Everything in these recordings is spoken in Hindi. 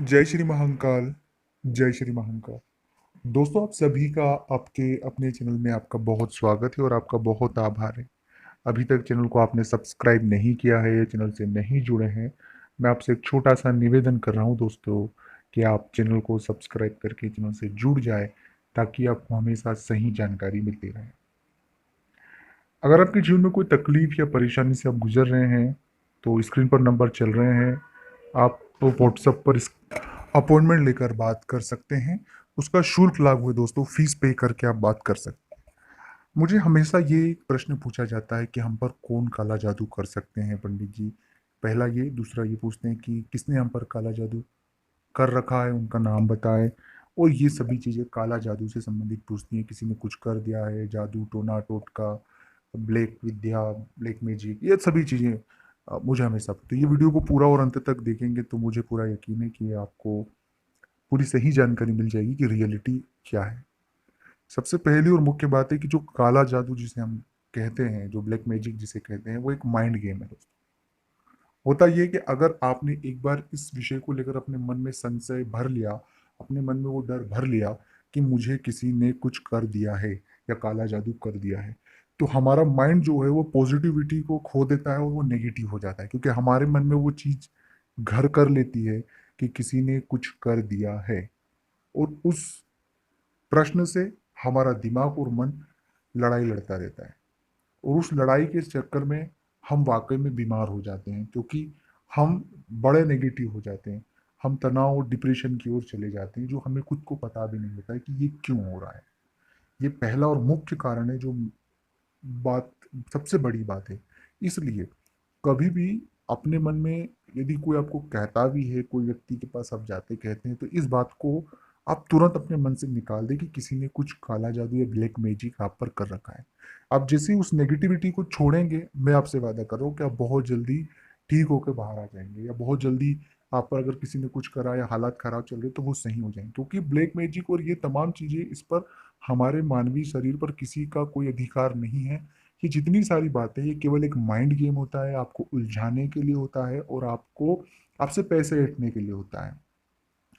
जय श्री महाकाल। जय श्री महाकाल। दोस्तों, आप सभी का आपके अपने चैनल में आपका बहुत स्वागत है और आपका बहुत आभार है। अभी तक चैनल को आपने सब्सक्राइब नहीं किया है, चैनल से नहीं जुड़े हैं, मैं आपसे एक छोटा सा निवेदन कर रहा हूं दोस्तों कि आप चैनल को सब्सक्राइब करके चैनल से जुड़ जाए ताकि आपको हमेशा सही जानकारी मिलती रहे। अगर आपके जीवन में कोई तकलीफ या परेशानी से आप गुजर रहे हैं तो स्क्रीन पर नंबर चल रहे हैं, आप तो व्हाट्सएप पर अपॉइंटमेंट लेकर बात कर सकते हैं। उसका शुल्क लागू है दोस्तों, फीस पे करके आप बात कर सकते हैं। मुझे हमेशा ये प्रश्न पूछा जाता है कि हम पर कौन काला जादू कर सकते हैं पंडित जी। पहला ये, दूसरा ये पूछते हैं कि किसने हम पर काला जादू कर रखा है, उनका नाम बताएं। और ये सभी चीज़ें काला जादू से संबंधित पूछती हैं, किसी ने कुछ कर दिया है, जादू टोना टोटका, ब्लैक विद्या, ब्लैक मैजिक, ये सभी चीज़ें मुझे हमेशा। तो ये वीडियो को पूरा और अंत तक देखेंगे तो मुझे पूरा यकीन है कि आपको पूरी सही जानकारी मिल जाएगी कि रियलिटी क्या है। सबसे पहली और मुख्य बात है कि जो काला जादू जिसे हम कहते हैं, जो ब्लैक मैजिक जिसे कहते हैं, वो एक माइंड गेम है दोस्तों। होता यह है कि अगर आपने एक बार इस विषय को लेकर अपने मन में संशय भर लिया, अपने मन में वो डर भर लिया कि मुझे किसी ने कुछ कर दिया है या काला जादू कर दिया है, तो हमारा माइंड जो है वो पॉजिटिविटी को खो देता है और वो नेगेटिव हो जाता है, क्योंकि हमारे मन में वो चीज घर कर लेती है कि किसी ने कुछ कर दिया है। और उस प्रश्न से हमारा दिमाग और मन लड़ाई लड़ता रहता है। और उस लड़ाई के चक्कर में हम वाकई में बीमार हो जाते हैं, क्योंकि हम बड़े नेगेटिव हो जाते हैं। हम तनाव और डिप्रेशन की ओर चले जाते हैं, जो हमें खुद को पता भी नहीं होता है कि ये क्यों हो रहा है। ये पहला और मुख्य कारण है, जो बात सबसे बड़ी बात है। इसलिए कभी भी अपने मन में यदि कोई आपको कहता भी है, कोई व्यक्ति के पास आप जाते कहते हैं, तो इस बात को आप तुरंत अपने मन से निकाल दें कि किसी ने कुछ काला जादू या ब्लैक मैजिक आप पर कर रखा है। आप जैसे ही उस नेगेटिविटी को छोड़ेंगे, मैं आपसे वादा कर रहा हूँ कि आप बहुत जल्दी ठीक होकर बाहर आ जाएंगे, या बहुत जल्दी आप पर अगर किसी ने कुछ करा या हालात खराब चल रहे तो वो सही हो जाएंगे। क्योंकि ब्लैक मैजिक और ये तमाम चीजें, इस पर हमारे मानवीय शरीर पर किसी का कोई अधिकार नहीं है। ये जितनी सारी बातें, ये केवल एक माइंड गेम होता है, आपको उलझाने के लिए होता है और आपको आपसे पैसे ऐंठने के लिए होता है।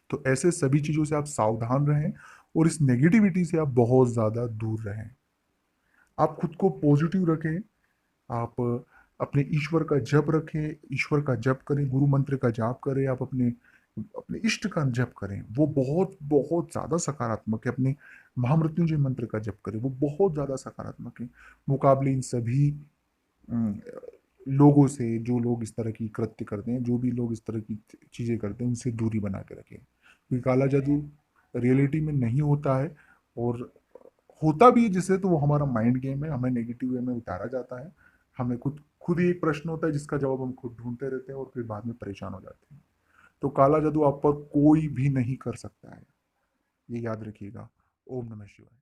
तो ऐसे सभी चीजों से आप सावधान रहें और इस नेगेटिविटी से आप बहुत ज्यादा दूर रहें। आप खुद को पॉजिटिव रखें। आप अपने ईश्वर का जप रखें, ईश्वर का जप करें, गुरु मंत्र का जाप करें, आप अपने अपने इष्ट का जप करें, वो बहुत बहुत ज्यादा सकारात्मक है। अपने महामृत्युंजय मंत्र का जप करें, वो बहुत ज्यादा सकारात्मक है मुकाबले इन सभी अम, लोगों से। जो लोग इस तरह की कृत्य करते हैं, जो भी लोग इस तरह की चीजें करते हैं, उनसे दूरी बना के रखें, क्योंकि काला जादू रियलिटी में नहीं होता है। और होता भी है जिससे, तो वो हमारा माइंड गेम है, हमें नेगेटिव वे में उतारा जाता है। हमें खुद खुद ही एक प्रश्न होता है जिसका जवाब हम खुद ढूंढते रहते हैं और फिर बाद में परेशान हो जाते हैं। तो काला जादू आप पर कोई भी नहीं कर सकता है, ये याद रखिएगा। ओम नमः शिवाय।